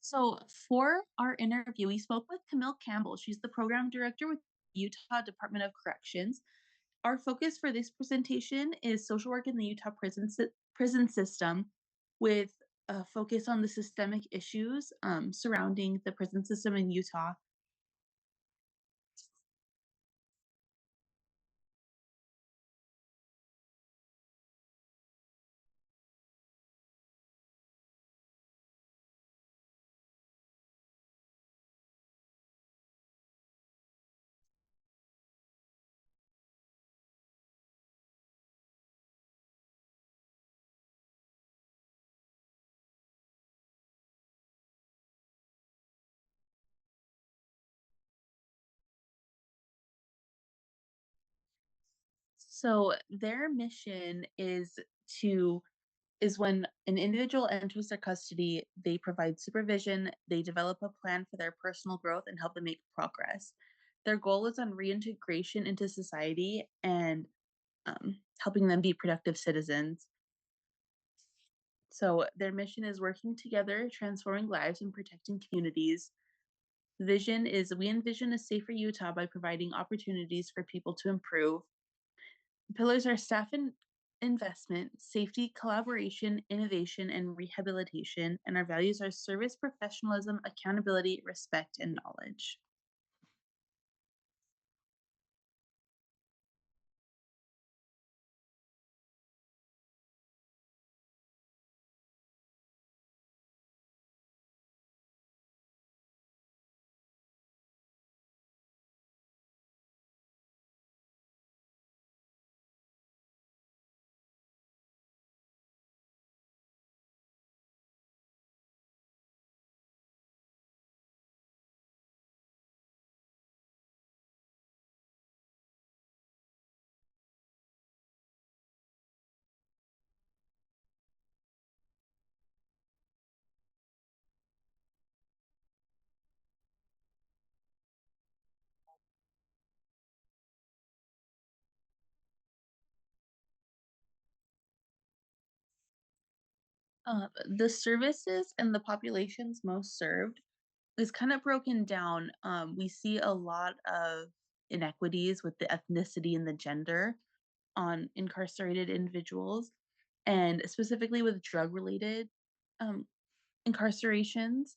So for our interview, we spoke with Camille Campbell. She's the program director with Utah Department of Corrections. Our focus for this presentation is social work in the Utah prison system, with a focus on the systemic issues surrounding the prison system in Utah. So their mission to is when an individual enters their custody, they provide supervision, they develop a plan for their personal growth and help them make progress. Their goal is on reintegration into society and helping them be productive citizens. So their mission is working together, transforming lives and protecting communities. The vision is we envision a safer Utah by providing opportunities for people to improve. The pillars are staff and investment, safety, collaboration, innovation, and rehabilitation. And our values are service, professionalism, accountability, respect, and knowledge. The services and the populations most served is kind of broken down. We see a lot of inequities with the ethnicity and the gender on incarcerated individuals, and specifically with drug related um, incarcerations.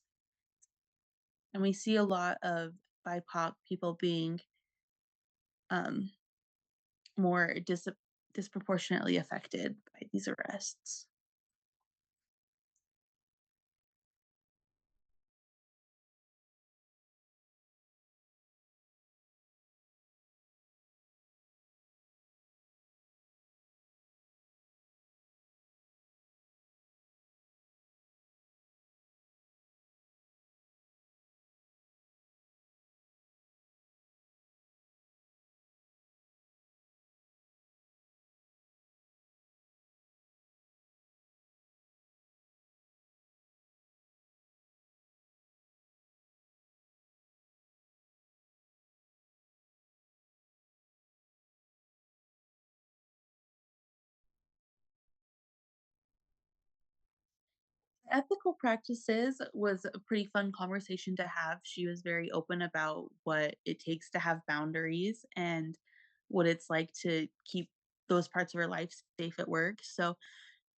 And we see a lot of BIPOC people being um, more disproportionately affected by these arrests. Ethical practices was a pretty fun conversation to have. She was very open about what it takes to have boundaries and what it's like to keep those parts of her life safe at work. So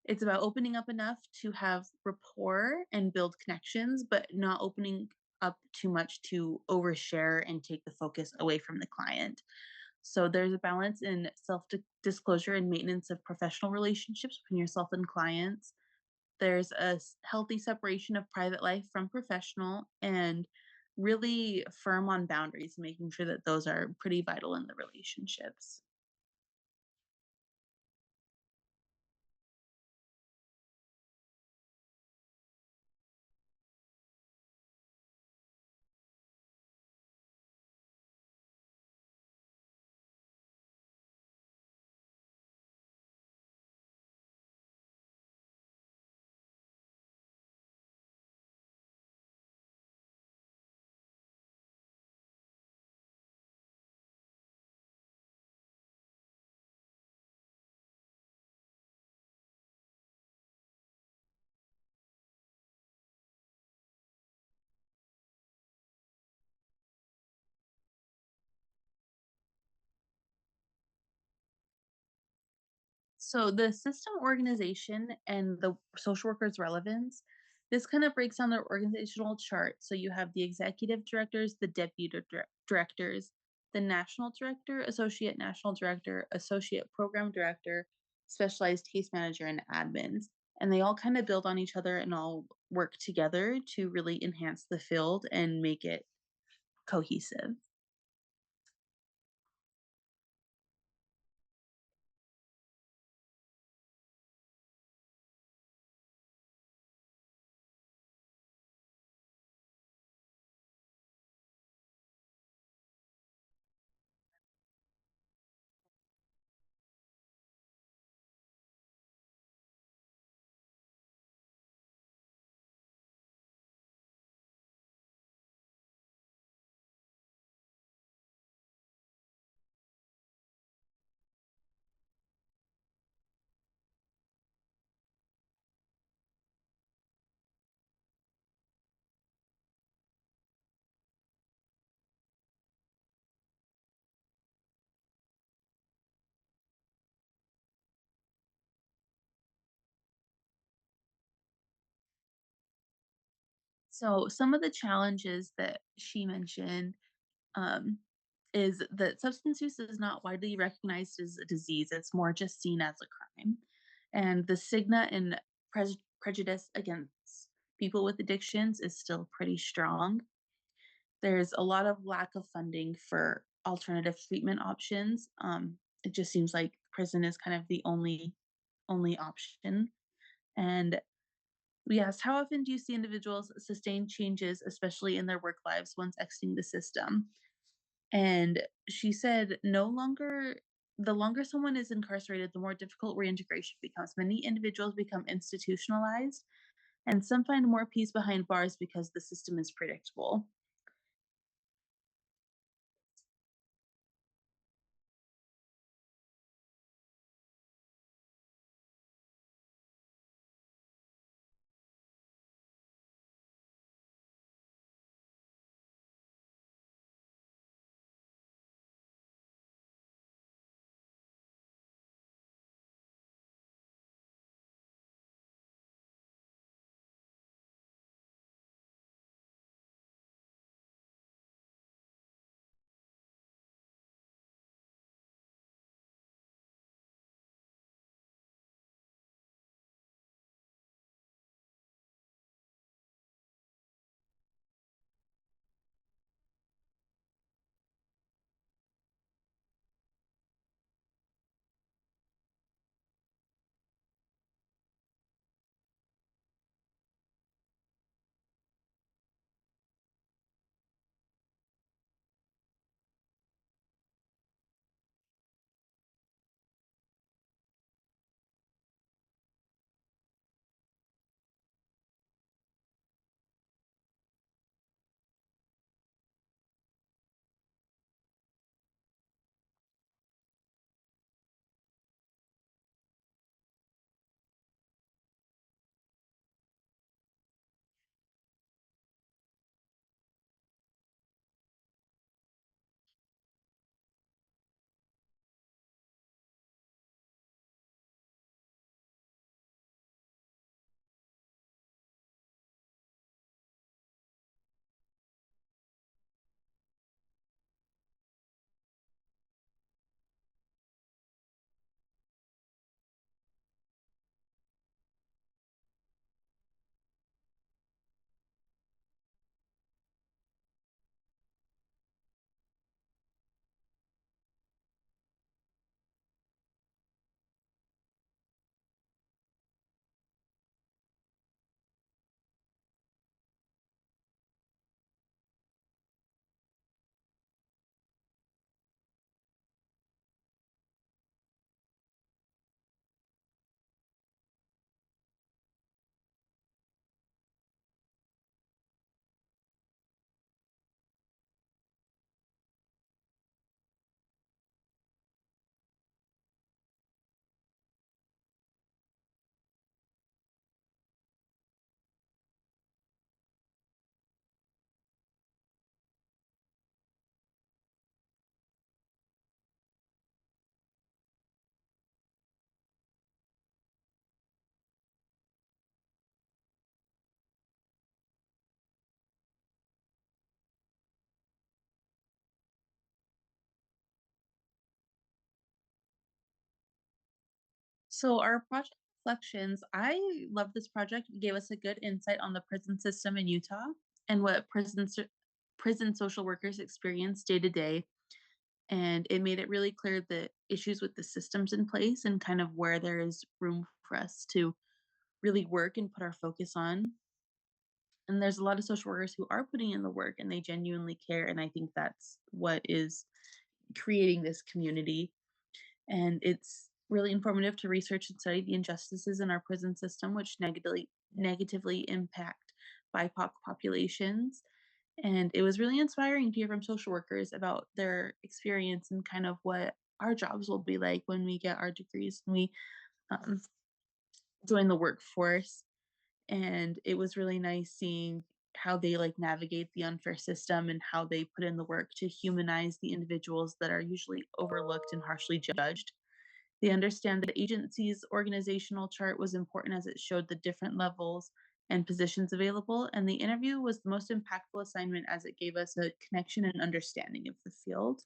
it's about opening up enough to have rapport and build connections, but not opening up too much to overshare and take the focus away from the client. So there's a balance in self disclosure and maintenance of professional relationships between yourself and clients. There's a healthy separation of private life from professional, and really firm on boundaries, making sure that those are pretty vital in the relationships. So the system organization and the social worker's relevance, this kind of breaks down their organizational chart. So you have the executive directors, the deputy directors, the national director, associate national director, associate program director, specialized case manager, and admins. And they all kind of build on each other and all work together to really enhance the field and make it cohesive. So some of the challenges that she mentioned um, is that substance use is not widely recognized as a disease. It's more just seen as a crime. And the stigma and prejudice against people with addictions is still pretty strong. There's a lot of lack of funding for alternative treatment options. It just seems like prison is kind of the only option. And we asked, how often do you see individuals sustain changes, especially in their work lives, once exiting the system? And she said, no longer, the longer someone is incarcerated, the more difficult reintegration becomes. Many individuals become institutionalized, and some find more peace behind bars because the system is predictable. So our project reflections, I love this project. It gave us a good insight on the prison system in Utah and what prison social workers experience day to day. And it made it really clear the issues with the systems in place and kind of where there is room for us to really work and put our focus on. And there's a lot of social workers who are putting in the work and they genuinely care. And I think that's what is creating this community. And it's really informative to research and study the injustices in our prison system, which negatively impact BIPOC populations. And it was really inspiring to hear from social workers about their experience and kind of what our jobs will be like when we get our degrees and we um, join the workforce. And it was really nice seeing how they like navigate the unfair system and how they put in the work to humanize the individuals that are usually overlooked and harshly judged. They understand that the agency's organizational chart was important as it showed the different levels and positions available, and the interview was the most impactful assignment as it gave us a connection and understanding of the field.